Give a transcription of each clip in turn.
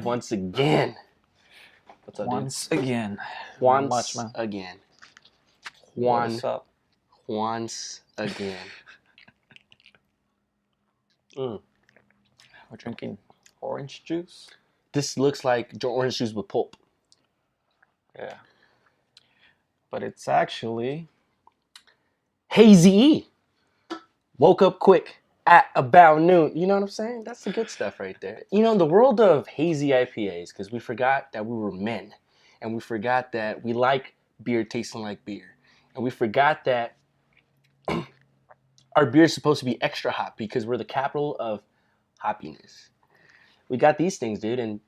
once again. What's up, Once again. Once Not much, man. again. What's up? Once again. We're drinking orange juice. This looks like orange juice with pulp. Yeah. But it's actually Hazy E. Woke up quick at about noon. You know what I'm saying? That's the good stuff right there. You know, in the world of hazy IPAs, because we forgot that we were men. And we forgot that we like beer tasting like beer. And we forgot that our beer is supposed to be extra hot because we're the capital of hoppiness. We got these things, dude, and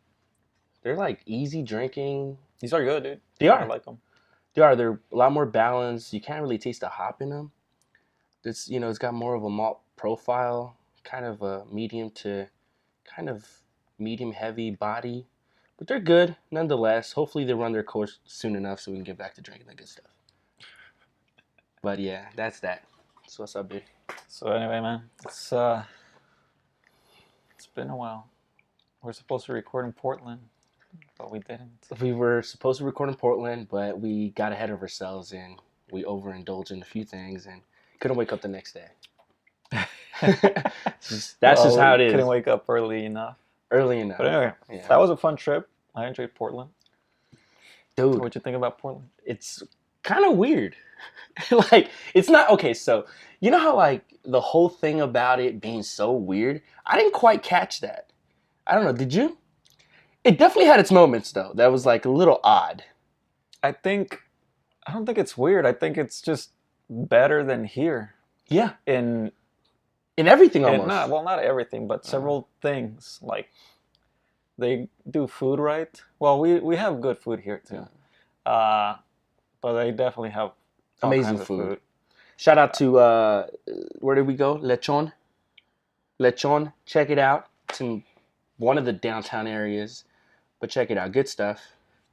they're like easy drinking. these are good, dude. They are. I like them. They are. They're a lot more balanced. You can't really taste the hop in them. It's, you know, it's got more of a malt profile, kind of a medium to kind of medium heavy body. But they're good nonetheless. Hopefully they run their course soon enough so we can get back to drinking the good stuff. But yeah, that's that. So what's up, dude? So anyway, man, it's been a while. We're supposed to record in Portland, but we didn't. We were supposed to record in Portland, but we got ahead of ourselves and we overindulged in a few things and couldn't wake up the next day. That's just how it is. Couldn't wake up early enough. Early enough. But anyway, Yeah. that was a fun trip. I enjoyed Portland. Dude, What'd you think about Portland? it's kind of weird. Like, it's not, okay, so, you know how, like, the whole thing about it being so weird? I didn't quite catch that. I don't know, did you? It definitely had its moments, though. That was, like, a little odd. I don't think it's weird. I think it's just better than here. Yeah. In everything, almost. not everything, but several things. Like, they do food right. Well, we have good food here too. But they definitely have all Amazing kinds of food. Shout out to, where did we go? Lechon. Lechon, check it out. It's in one of the downtown areas. But check it out. Good stuff.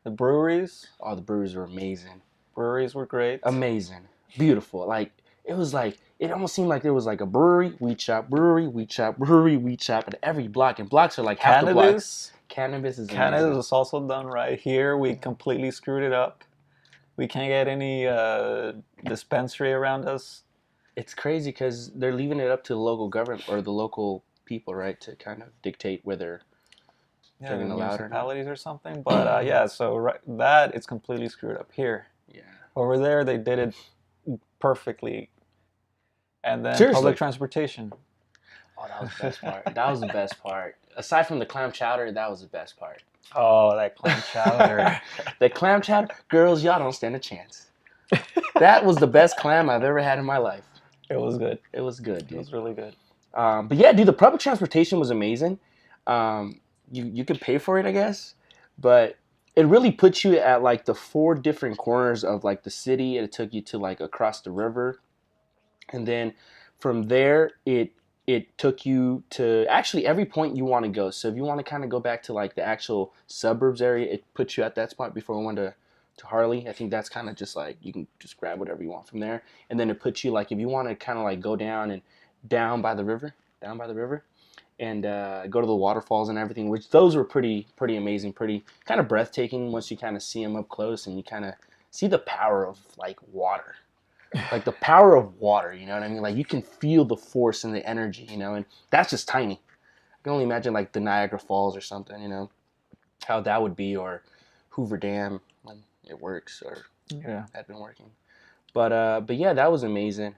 The breweries. Oh, the breweries were amazing. Breweries were great. Amazing. Beautiful. Like, it was like, it almost seemed like there was like a brewery, wheat shop, brewery, wheat shop, brewery, wheat shop at every block. And blocks are like half the blocks. Cannabis is amazing. Cannabis is also done right here. We completely screwed it up. We can't get any dispensary around us. It's crazy because they're leaving it up to the local government or the local people, right, to kind of dictate whether they're going to allow it or not. Municipalities or something. But yeah, so that is completely screwed up here. Yeah. Over there, they did it perfectly. And then Seriously? public transportation. Oh, that was the best part. That was the best part. Aside from the clam chowder, that was the best part. Oh, that clam chowder. The clam chowder, girls, y'all don't stand a chance. That was the best clam I've ever had in my life. It was good. It was good, dude. It was really good. But yeah, dude, the public transportation was amazing. You could pay for it, I guess, but it really puts you at like the 4 different corners of like the city. It took you to like across the river, and then from there it took you to actually every point you want to go. So if you want to kind of go back to like the actual suburbs area, it puts you at that spot before we went to Harley. I think that's kind of just like you can just grab whatever you want from there, and then it puts you like if you want to kind of like go down by the river, and go to the waterfalls and everything, which those were pretty amazing, pretty kind of breathtaking once you kind of see them up close and you kind of see the power of like water. Like the power of water, you know what I mean? Like you can feel the force and the energy, you know, and that's just tiny. I can only imagine like the Niagara Falls or something, you know, how that would be, or Hoover Dam when it works or had been working. But yeah, that was amazing.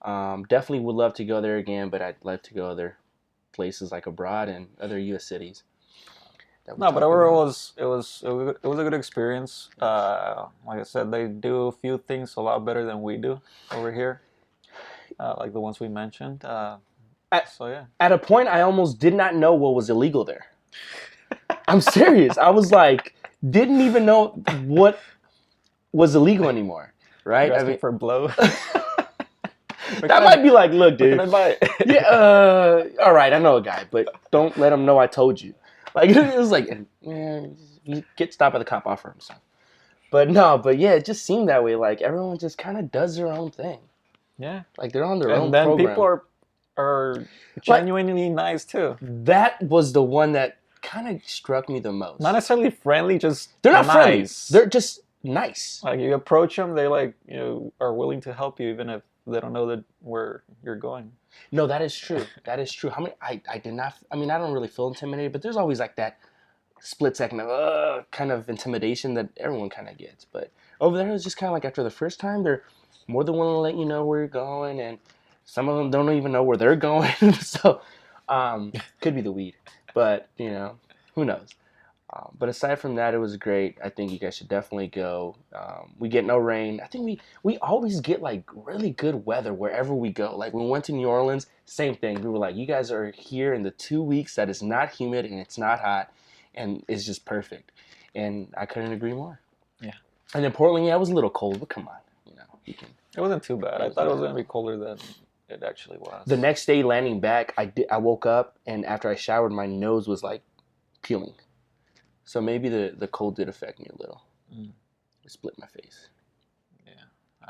Definitely would love to go there again, but I'd love to go other places like abroad and other U.S. cities. No, but overall, it was a good experience. Like I said, they do a few things a lot better than we do over here, like the ones we mentioned. So yeah. At a point, I almost did not know what was illegal there. I'm serious. I was like, didn't even know what was illegal anymore. Right? You're asking for blow. That might be like, look, dude. Can I buy it? Yeah. All right, I know a guy, but don't let him know I told you. Like, it was like, man, you get stopped by the cop, offer him something. But yeah, it just seemed that way. Like, everyone just kind of does their own thing. Yeah. Like, they're on their own And then program. people are genuinely nice, too. That was the one that kind of struck me the most. Not necessarily friendly, just they're not nice. friendly. They're just nice. Like you approach them, they like are willing to help you even if they don't know that where you're going. No, that is true. That is true. How many? I did not. I mean, I don't really feel intimidated, but there's always like that split second of kind of intimidation that everyone kind of gets. But over there, it's just kind of like after the first time, they're more than willing to let you know where you're going, and some of them don't even know where they're going. So, could be the weed, but who knows? But aside from that, it was great. I think you guys should definitely go. We get no rain. I think we always get like really good weather wherever we go. Like when we went to New Orleans, same thing. We were like, you guys are here in the 2 weeks that it's not humid and it's not hot, and it's just perfect. And I couldn't agree more. Yeah. And then Portland, yeah, it was a little cold, but come on, you can. It wasn't too bad. I thought it was gonna be colder than it actually was. The next day landing back, I woke up and after I showered, my nose was like peeling. So maybe the cold did affect me a little. It split my face. Yeah.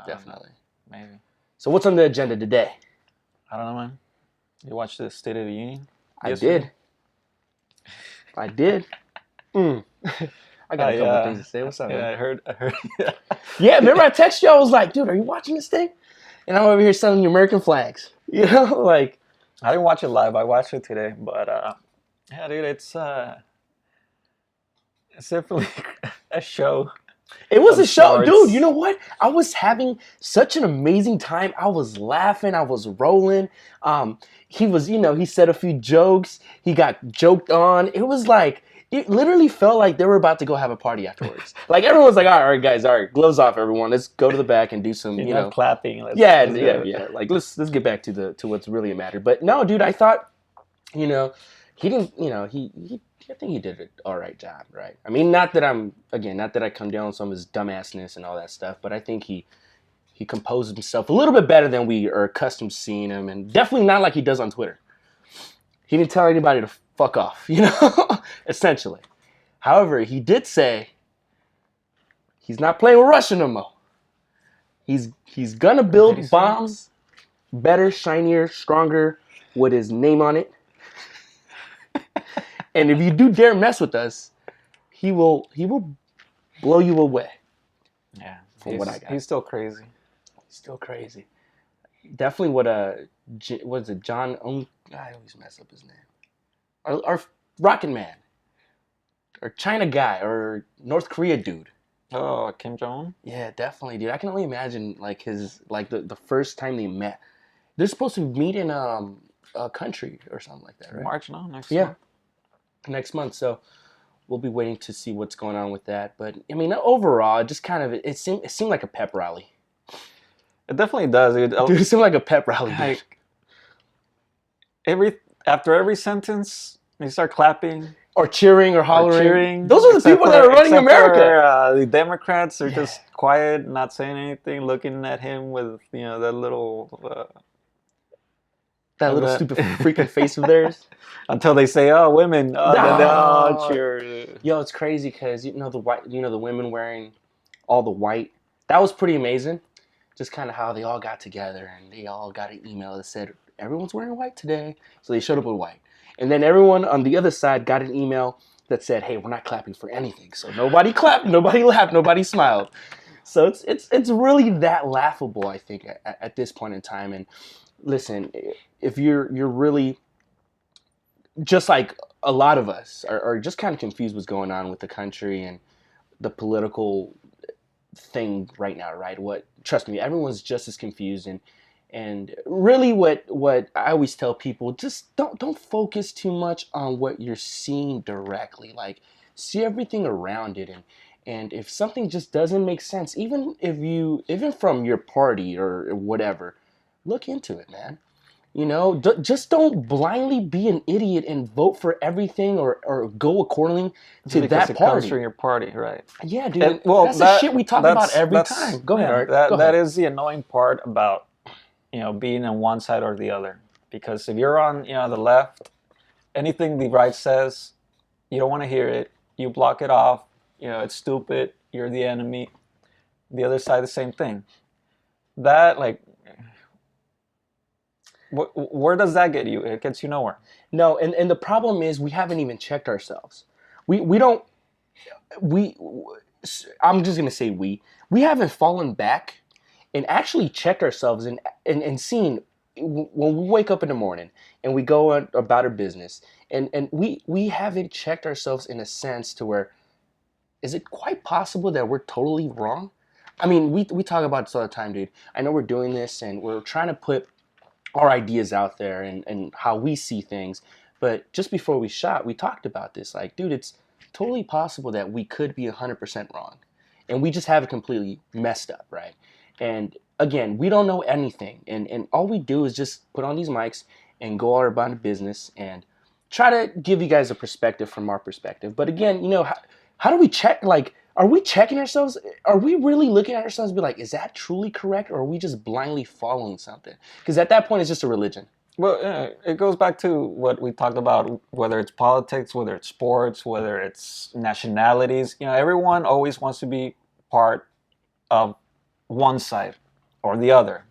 Definitely. Maybe. So what's on the agenda today? I don't know, man. You watched the State of the Union? I did. I did. I got a couple things to say. What's up, man? Yeah, I heard. Yeah, remember I texted you? I was like, dude, are you watching this thing? And I'm over here selling American flags. Like. I didn't watch it live. I watched it today. But, yeah, dude, it's definitely a show. It was a show, sorts. dude. You know what? I was having such an amazing time. I was laughing. I was rolling. He was, he said a few jokes. He got joked on. It was like, it literally felt like they were about to go have a party afterwards. Like everyone was like, all right, guys, all right, gloves off, everyone. Let's go to the back and do some, clapping. Yeah. Like let's get back to what's really mattered. But no, dude, I thought, he didn't, I think he did an all right job, right? I mean, not that I come down on some of his dumbassness and all that stuff, but I think he composed himself a little bit better than we are accustomed to seeing him, and definitely not like he does on Twitter. He didn't tell anybody to fuck off, essentially. However, he did say he's not playing with Russia no more. He's gonna build bombs better, shinier, stronger, with his name on it. And if you do dare mess with us, he will blow you away. Yeah, from what I got. He's still crazy. Still crazy. Definitely what is it, John? I always mess up his name. Our Rocket Man, or China guy, or North Korea dude. Oh, Kim Jong-un? Yeah, definitely, dude. I can only imagine like the first time they met. They're supposed to meet in a country or something like that, right? March, no, next month. So we'll be waiting to see what's going on with that. But I mean, overall, just kind of it seemed like a pep rally. It definitely does. Dude, it seemed like a pep rally. Like, after every sentence, they start clapping. Or cheering or hollering. Those are the people that are running America. The Democrats are just quiet, not saying anything, looking at him with that little stupid freaking face of theirs. Until they say, "Oh, women," then they all cheer. Yo, it's crazy because the women wearing all the white. That was pretty amazing. Just kind of how they all got together and they all got an email that said everyone's wearing white today, so they showed up with white. And then everyone on the other side got an email that said, "Hey, we're not clapping for anything." So nobody clapped, nobody laughed, nobody smiled. So it's really that laughable, I think, at this point in time. And listen, if you're really just like a lot of us are just kind of confused what's going on with the country and the political thing right now, right? Trust me, everyone's just as confused. And really what I always tell people, just don't focus too much on what you're seeing directly. Like, see everything around it. And if something just doesn't make sense, even from your party or whatever, look into it, man. Just don't blindly be an idiot and vote for everything or go accordingly to that party. It comes from your party, right? Yeah, dude. That's the shit we talk about every time. Go ahead, Art. That is the annoying part about being on one side or the other. Because if you're on the left, anything the right says, you don't want to hear it. You block it off. It's stupid. You're the enemy. The other side, the same thing. That Where does that get you? It gets you nowhere. No, and the problem is we haven't even checked ourselves. We don't we I'm just gonna say we haven't fallen back and actually checked ourselves and seen when we wake up in the morning and we go about our business and we haven't checked ourselves in a sense to where is it quite possible that we're totally wrong? I mean, we talk about this all the time, dude. I know we're doing this and we're trying to put our ideas out there and how we see things. But just before we shot, we talked about this. Like, dude, it's totally possible that we could be 100% wrong. And we just have it completely messed up, right? And again, we don't know anything. And all we do is just put on these mics and go all about the business and try to give you guys a perspective from our perspective. But again, how do we check? Like, are we checking ourselves? Are we really looking at ourselves and be like, is that truly correct? Or are we just blindly following something? Because at that point, it's just a religion. Well, it goes back to what we talked about, whether it's politics, whether it's sports, whether it's nationalities. Everyone always wants to be part of one side or the other.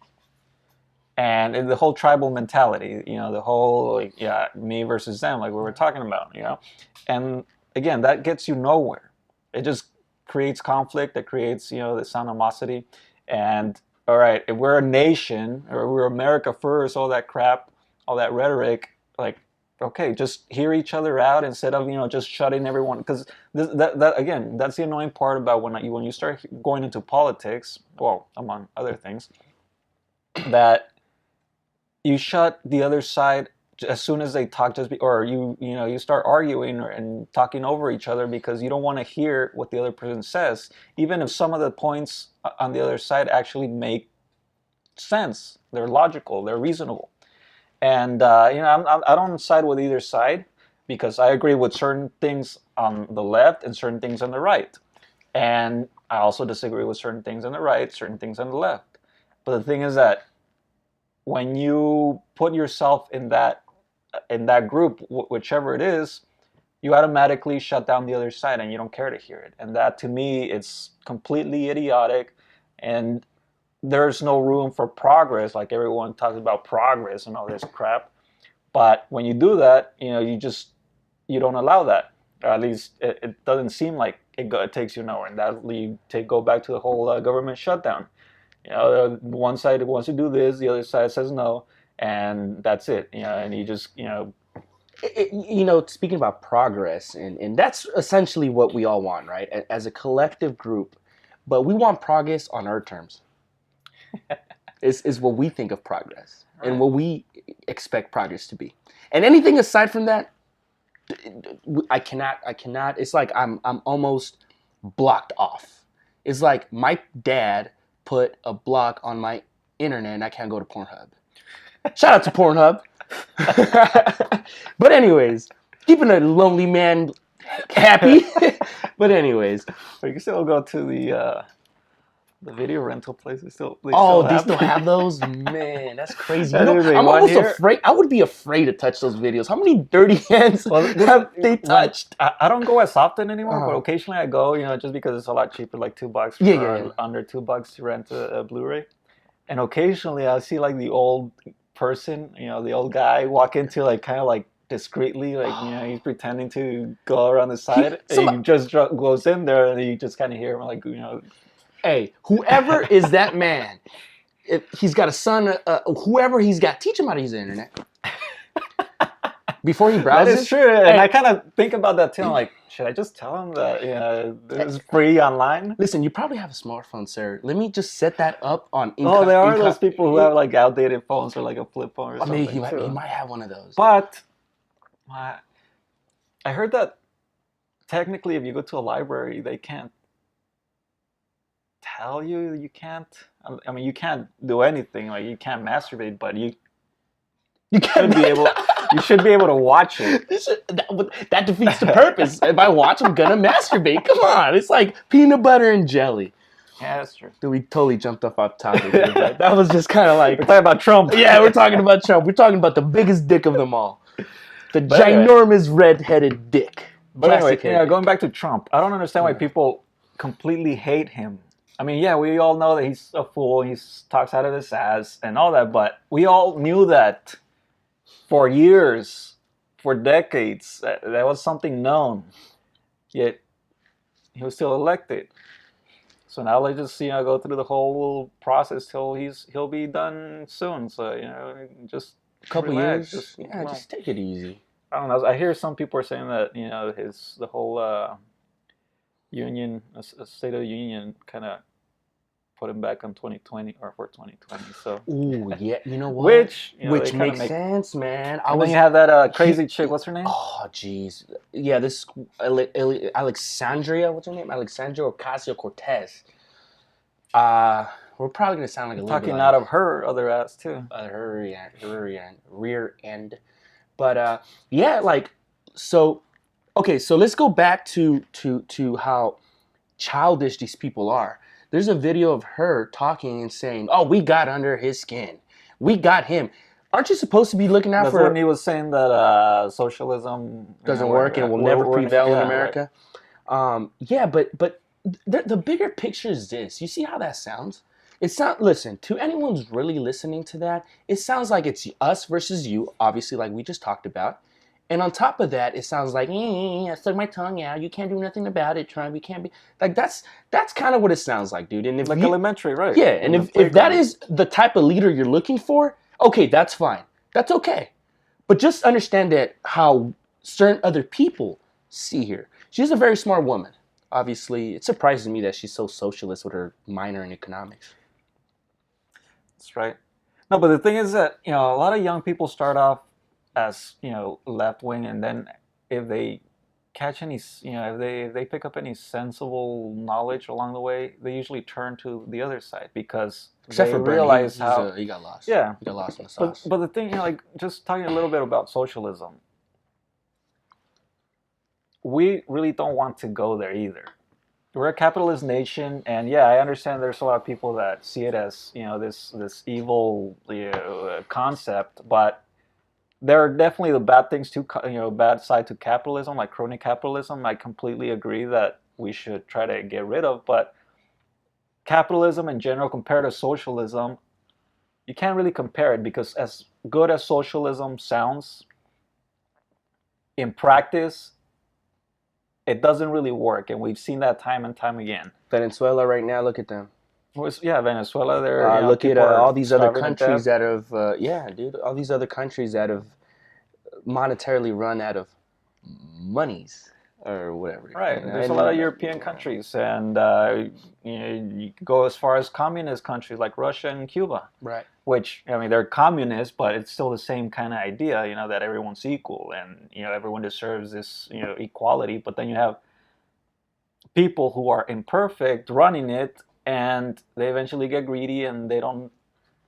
And the whole tribal mentality, the whole, me versus them, like we were talking about, And again, that gets you nowhere. It just creates conflict. It creates, this animosity. And all right, if we're a nation or we're America first, all that crap, all that rhetoric, like, okay, just hear each other out instead of just shutting everyone. Because that again, that's the annoying part about when you start going into politics. Well, among other things, that you shut the other side as soon as they talk, or you start arguing and talking over each other because you don't want to hear what the other person says, even if some of the points on the other side actually make sense. They're logical. They're reasonable. And I don't side with either side because I agree with certain things on the left and certain things on the right, and I also disagree with certain things on the right, certain things on the left. But the thing is that when you put yourself in that group, whichever it is, you automatically shut down the other side and you don't care to hear it. And that, to me, it's completely idiotic, and there's no room for progress. Like everyone talks about progress and all this crap, but when you do that, you don't allow that. Or at least it doesn't seem like it takes you nowhere. And that go back to the whole government shutdown. One side wants to do this, the other side says no, and that's it. And you just speaking about progress, and that's essentially what we all want, right? As a collective group, but we want progress on our terms. is what we think of progress, right, and what we expect progress to be. And anything aside from that, I cannot. It's like I'm almost blocked off. It's like my dad put a block on my internet and I can't go to Pornhub. Shout out to Pornhub. But anyways, keeping a lonely man happy. But anyways, you can still go to the video rental place. They still have those? Man, that's crazy. I'm almost afraid. I would be afraid to touch those videos. How many dirty hands have they touched? I don't go as often anymore, but occasionally I go, just because it's a lot cheaper, like $2 under $2 to rent a Blu-ray. And occasionally I'll see like the old person, the old guy walk into like kind of like discreetly, like, he's pretending to go around the side. He just goes in there and you just kind of hear him like, hey, whoever is that man, if he's got a son, whoever he's got, teach him how to use the internet. Before he browses. That is true. And I kind of think about that too. I'm like, should I just tell him that this is free online? Listen, you probably have a smartphone, sir. Let me just set that up on there are those people who have like outdated phones or like a flip phone or something. He might have one of those. But I heard that technically if you go to a library, they can't tell you can't. I mean, you can't do anything. Like you can't masturbate, but you should be able. You should be able to watch it. That defeats the purpose. If I watch, I'm gonna masturbate. Come on, it's like peanut butter and jelly. Yeah, that's true. Dude, we totally jumped off topic here, but that was just kind of like we're talking about Trump. Yeah, we're talking about Trump. We're talking about the biggest dick of them all, the ginormous red-headed dick. But anyway, going back to Trump, I don't understand why people completely hate him. I mean, yeah, we all know that he's a fool. He talks out of his ass and all that, but we all knew that for years, for decades. That was something known. Yet he was still elected. So now let's just go through the whole process till he'll be done soon. So just A couple relax. years. Yeah, just take it easy. I don't know. I hear some people are saying that the whole State of the Union kind of put him back on 2020 or for 2020. So ooh, yeah, you know what? Which makes sense, man. Then you have that crazy chick. What's her name? Oh, jeez. Yeah, this Alexandria. What's her name? Alexandria Ocasio-Cortez. We're probably gonna sound like a little talking bit out of her other ass too. Her rear end. But yeah, like so. Okay, so let's go back to how childish these people are. There's a video of her talking and saying, "Oh, we got under his skin. We got him." Aren't you supposed to be looking out That's for? when he was saying that socialism doesn't work and will never prevail in America. Right. Yeah, but the bigger picture is this. You see how that sounds? It's not. Listen, to anyone who's really listening to that, it sounds like it's us versus you. Obviously, like we just talked about. And on top of that, it sounds like, I stuck my tongue out. You can't do nothing about it, Trump. You can't be like that's kind of what it sounds like, dude. And if like elementary, right? Yeah, and if that is the type of leader you're looking for, okay, that's fine. That's okay. But just understand that how certain other people see her. She's a very smart woman. Obviously, it surprises me that she's so socialist with her minor in economics. That's right. No, but the thing is that a lot of young people start off as left wing, and then if they catch any if they pick up any sensible knowledge along the way, they usually turn to the other side because except they for Bernie, realize how he got lost. Yeah, he got lost in the sauce. But the thing, like just talking a little bit about socialism, we really don't want to go there either. We're a capitalist nation, and yeah, I understand there's a lot of people that see it as this evil concept, but there are definitely the bad things too, bad side to capitalism, like crony capitalism. I completely agree that we should try to get rid of, but capitalism in general compared to socialism, you can't really compare it because as good as socialism sounds, in practice, it doesn't really work, and we've seen that time and time again. Venezuela right now, look at them. Yeah, Venezuela. There. Look at all these other countries that have, all these other countries that have monetarily run out of monies or whatever. Right. There's a lot of European countries, and you go as far as communist countries like Russia and Cuba. Right. Which they're communist, but it's still the same kind of idea, that everyone's equal and everyone deserves this equality. But then you have people who are imperfect running it, and they eventually get greedy and they don't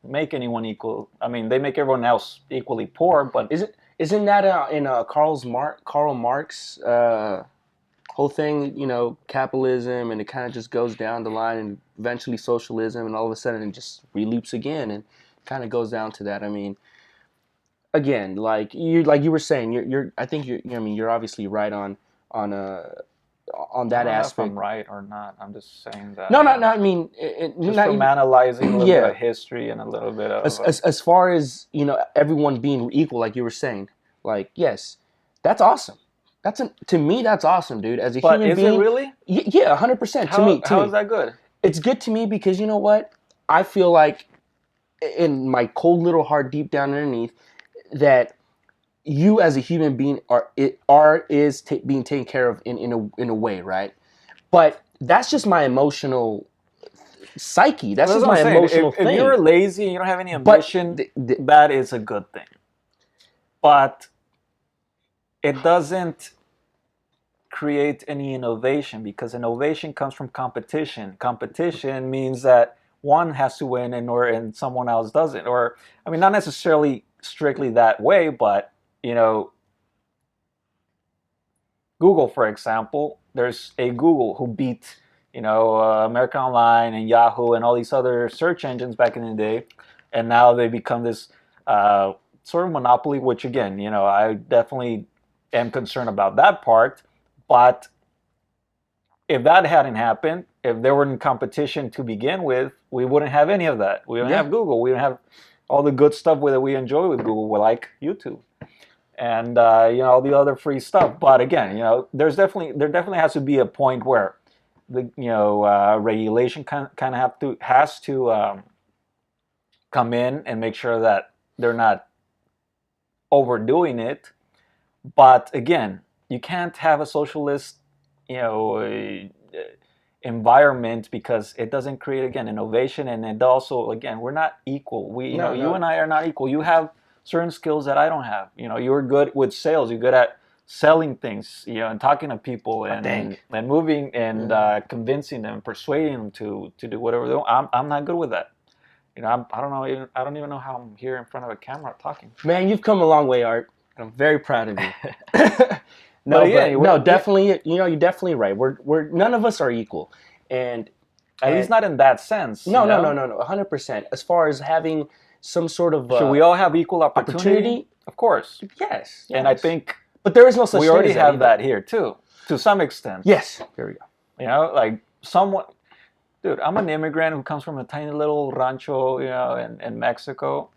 make anyone equal. I mean, they make everyone else equally poor, but isn't that in Karl Marx whole thing, capitalism, and it kind of just goes down the line and eventually socialism, and all of a sudden it just reloops again and kind of goes down to that. I mean, again, like you were saying, you're obviously right on that aspect. If I'm right or not, I'm just saying that. No. I mean, just from analyzing a little bit of history and a little bit of as far as everyone being equal, like you were saying, like yes, that's awesome. To me, that's awesome, dude. As a human being, is it really? Yeah, 100%. To me, how is that good? It's good to me because you know what? I feel like in my cold little heart, deep down underneath, that you as a human being is being taken care of in a way, right? But that's just my emotional psyche. That's just my emotional thing. If you're lazy and you don't have any ambition, that is a good thing. But it doesn't create any innovation because innovation comes from competition. Competition means that one has to win and someone else doesn't. Or, I mean, not necessarily strictly that way, but, Google, for example, there's a Google who beat, American Online and Yahoo and all these other search engines back in the day. And now they become this sort of monopoly, which again, I definitely am concerned about that part. But if that hadn't happened, if they were in competition to begin with, we wouldn't have any of that. We wouldn't have Google. We wouldn't have all the good stuff that we enjoy with Google, like YouTube, and all the other free stuff. But again, there definitely has to be a point where the regulation kind of has to come in and make sure that they're not overdoing it. But again, you can't have a socialist environment, because it doesn't create, again, innovation, and it also, again, we're not equal. You and I are not equal. You have certain skills that I don't have. You're good with sales. You're good at selling things, and talking to people, and moving, and convincing them, persuading them to do whatever they want. I'm not good with that. I don't know. I don't even know how I'm here in front of a camera talking. Man, you've come a long way, Art. I'm very proud of you. No, definitely. You're definitely right. We're none of us are equal, and at least not in that sense. No, 100%. As far as having some sort of should we all have equal opportunity? Of course. Yes. And I think, but there is no such thing. We already have that here too, to some extent. Yes. There we go. Like someone. Dude, I'm an immigrant who comes from a tiny little rancho, in Mexico.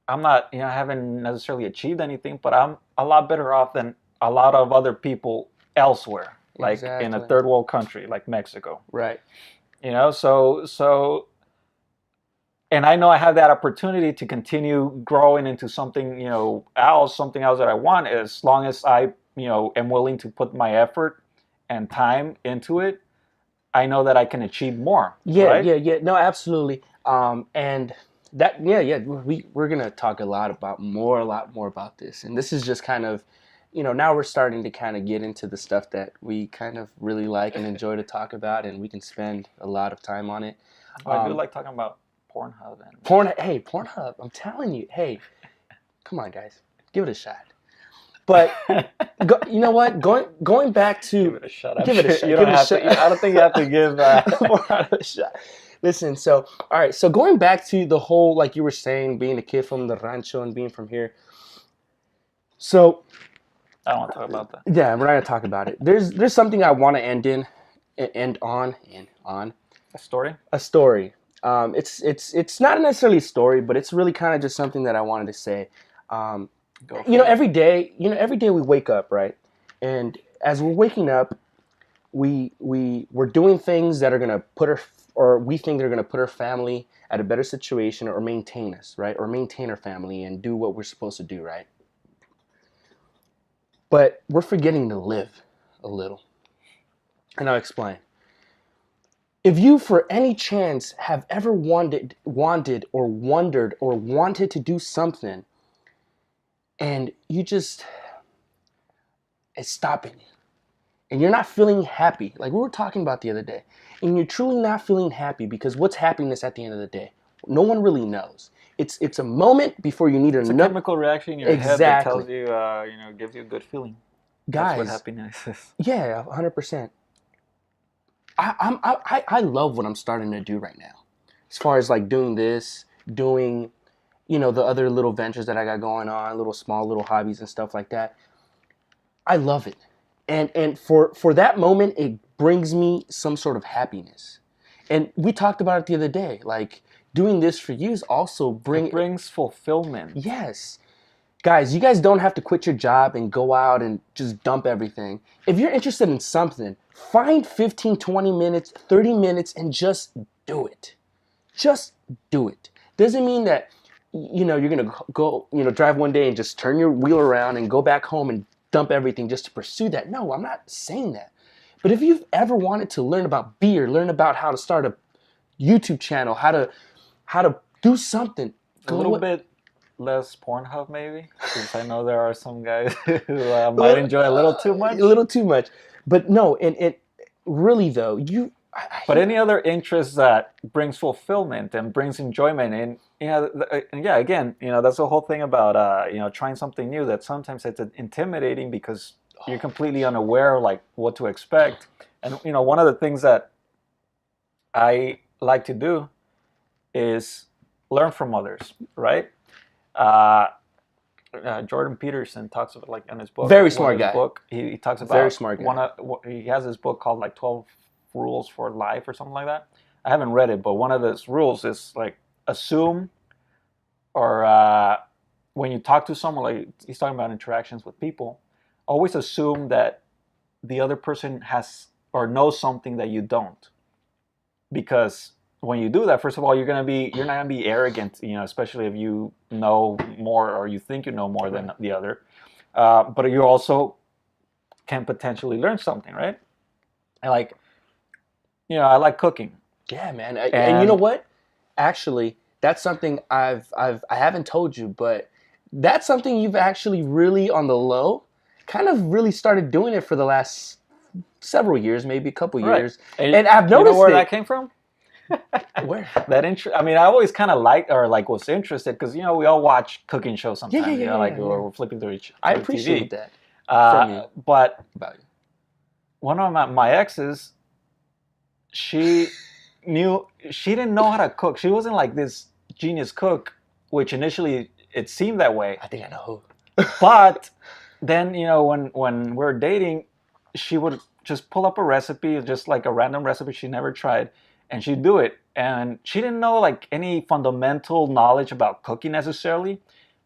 I'm not, I haven't necessarily achieved anything, but I'm a lot better off than a lot of other people elsewhere, like in a third world country like Mexico. Right. So, and I know I have that opportunity to continue growing into something, something else that I want, as long as I, am willing to put my effort and time into it. I know that I can achieve more. Yeah, right? yeah. No, absolutely. And that, we're gonna talk a lot more about this. And this is just kind of, now we're starting to kind of get into the stuff that we kind of really like and enjoy to talk about, and we can spend a lot of time on it. I do like talking about Pornhub. Pornhub. I'm telling you, hey, come on, guys, give it a shot. But you know what? Going back to give it a shot. Give it a shot. You don't have to. I don't think you have to give a shot. Listen. So all right. So going back to the whole, like you were saying, being a kid from the rancho and being from here. So I don't want to talk about that. Yeah, we're not gonna talk about it. There's something I want to end on. A story. It's not necessarily a story, but it's really kind of just something that I wanted to say. Every day we wake up, right? And as we're waking up, we're doing things that are gonna we think they're gonna put our family at a better situation, or maintain us, right? Or maintain our family and do what we're supposed to do, right? But we're forgetting to live a little. And I'll explain. If you, for any chance, have ever wanted or wondered or wanted to do something, and it's stopping you, and you're not feeling happy, like we were talking about the other day, and you're truly not feeling happy, because what's happiness at the end of the day? No one really knows. It's a moment before you need a chemical reaction in your head that tells you, gives you a good feeling. Guys, that's what happiness is. Yeah, 100%. I love what I'm starting to do right now, as far as like doing the other little ventures that I got going on, small little hobbies and stuff like that. I love it. And for that moment, it brings me some sort of happiness. And we talked about it the other day. Like, doing this for you is also brings fulfillment. Yes. Guys, you guys don't have to quit your job and go out and just dump everything. If you're interested in something, find 15, 20 minutes, 30 minutes, and just do it. Just do it. Doesn't mean that, you're going to go, drive one day and just turn your wheel around and go back home and dump everything just to pursue that. No, I'm not saying that. But if you've ever wanted to learn about beer, learn about how to start a YouTube channel, how to do something. A little bit less Pornhub, maybe, since I know there are some guys who might enjoy a little too much. A little too much. But no, and really though, but any other interest that brings fulfillment and brings enjoyment, and again, that's the whole thing about trying something new. That sometimes it's intimidating because you're completely unaware of like what to expect. And one of the things that I like to do is learn from others, right? Jordan Peterson talks about, like, in his book. Very smart guy. He talks about very smart guy. He has this book called like 12 rules for life or something like that. I haven't read it, but one of those rules is like assume or when you talk to someone, like he's talking about interactions with people, always assume that the other person has or knows something that you don't, because when you do that, first of all, you're not gonna be arrogant, especially if you know more or you think you know more than the other. But you also can potentially learn something, right? And like, I like cooking. Yeah, man. And you know what? Actually, that's something I haven't told you, but that's something you've actually really on the low, kind of really started doing it for the last several years, maybe a couple years. And I've noticed where that came from. Where? I mean, I always kind of liked or like was interested because we all watch cooking shows sometimes. We're flipping through I appreciate TV. that from you. But about you. One of my exes, she didn't know how to cook. She wasn't like this genius cook, which initially it seemed that way. I think I know. But then when we were dating, she would just pull up a recipe, just like a random recipe she never tried, and she'd do it. And she didn't know like any fundamental knowledge about cooking necessarily,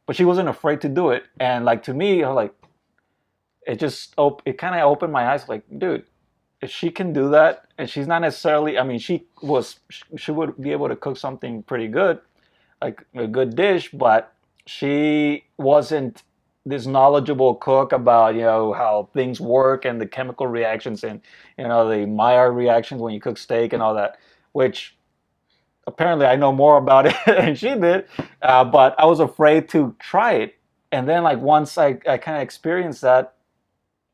but she wasn't afraid to do it. And like to me, I was like, it kind of opened my eyes. Like, dude, if she can do that, and she's not necessarily, I mean, she would be able to cook something pretty good, like a good dish, but she wasn't this knowledgeable cook about how things work and the chemical reactions and the Maillard reactions when you cook steak and all that, which apparently I know more about it than she did, but I was afraid to try it. And then like once I kind of experienced that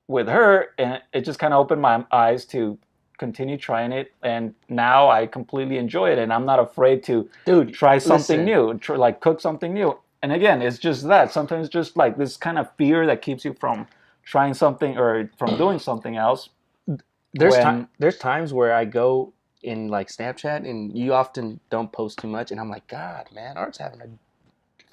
with her, and it just kind of opened my eyes to continue trying it, and now I completely enjoy it, and I'm not afraid to try something new, like cook something new. And again, it's just that sometimes just like this kind of fear that keeps you from trying something or from doing something else. There's times where I go in like Snapchat, and you often don't post too much, and I'm like, God, man, Art's having a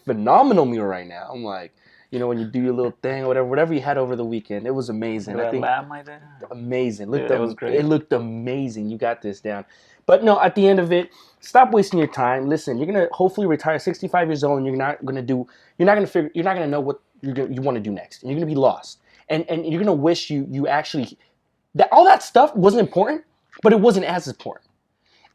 phenomenal meal right now. I'm like, when you do your little thing or whatever you had over the weekend, it was amazing. I think lamb I did. Amazing. It was great. It looked amazing. You got this down. But no, at the end of it, stop wasting your time. Listen, you're gonna hopefully retire 65 years old, and you're not gonna know what you want to do next, and you're gonna be lost, and you're gonna wish you actually that all that stuff wasn't important, but it wasn't as important.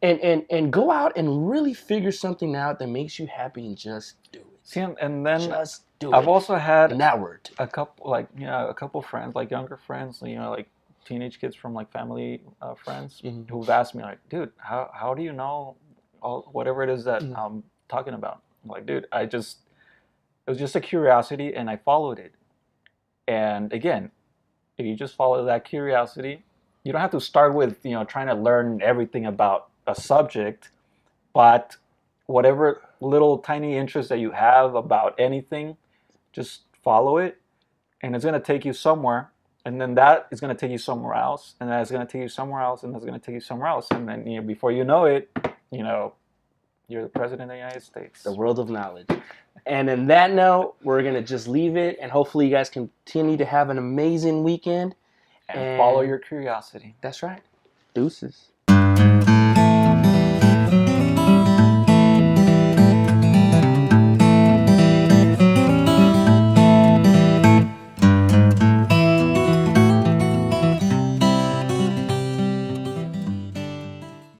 And go out and really figure something out that makes you happy and just do it. See, and then just do I've it. also had that word. a couple friends, like younger friends, like teenage kids from like family friends who've asked me like, dude, how do you know whatever it is that I'm talking about? I'm like, dude, it was just a curiosity and I followed it. And again, if you just follow that curiosity, you don't have to start with trying to learn everything about a subject, but whatever little tiny interest that you have about anything, just follow it, and it's going to take you somewhere, and then that is going to take you somewhere else, and that's going to take you somewhere else, and that's going to take you somewhere else, and then before you know it, you're the president of the United States. The world of knowledge. And in that note, we're going to just leave it, and hopefully you guys continue to have an amazing weekend. And follow your curiosity. That's right. Deuces.